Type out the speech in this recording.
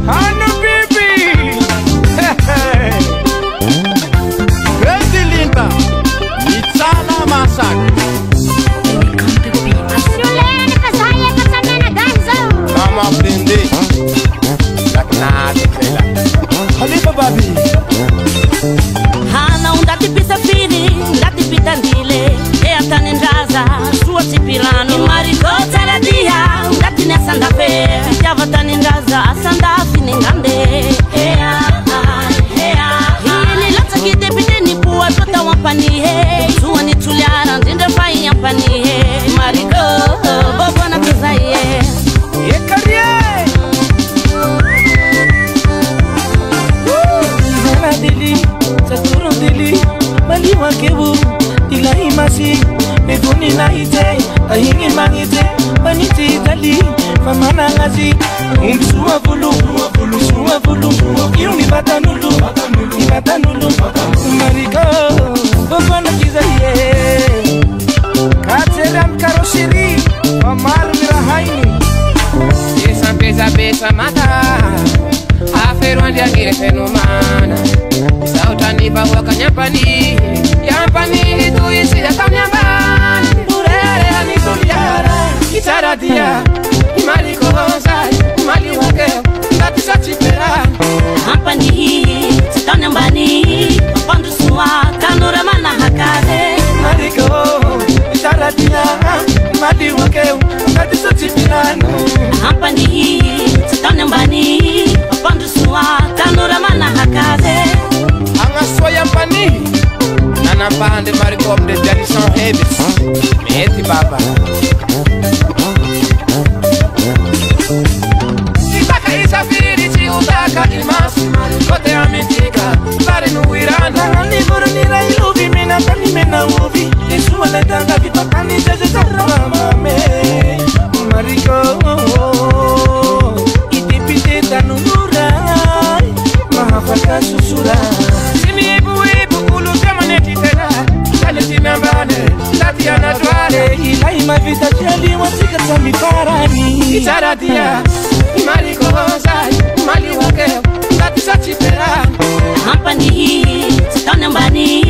Hano bibi Grande linda Nitsala masak Sulene kasaya kasamena ganzo Vamos aprender Nada fela Halifa babi Hana undati pisa fini Ndati pitandile Eata nindaza Sua tipilano Marikota la dia Ndati nesanda fe Java tanindaza Asanda finingambe Hini lata kite pite ni puwa Tota wampani he Sua ni tuliara Ndinde fayi yampani he Marikota Bobo na tuzaye Yekarie Zana dili Saturo dili Maliwa kebu Dila imasi Mefuni na ite Ahingi mangite Manite itali Famana ngazi Umsuwa vulu Umsuwa vulu Yuni batanulu Ibatanulu Mariko Bobo na kizaye Kateram karoshiri Omar mirahaini Esa pesa pesa mata Aferu andi agire fenomana Sautani bawa kanyapani Yampani hitu isi ya kanyambani Urere hani kuliara Kitara dia Imali kohonsai Imali wakeo Ngati sa chipera Hampani hii Kanyambani Mapandu suwa Kanura mana hakare Mariko Itaradia Madi wakeu Ngati soti pilano Hampani hii Kanyambani Mapandu suwa Kanura mana hakare Anga soya mpani Nana pande marikom de Jalison Heavis Meti baba Itaka isafiri chi utaka imasi Kote amitika Pare nuirana Nani buru nira ilubi Mina kani mena ubi Yesu aletanga Vipakani jaje zarama mame Mariko Itipite tanunura Mahafaka susura Simi ebu ebu kulu temaneti tena Kaleti nambane Lati anatwale Ilai mavita jali Wasika sami parani Itaradia Imali kohonsai Imali wakeo Ngati sa chipera Hampani hii Kanyambani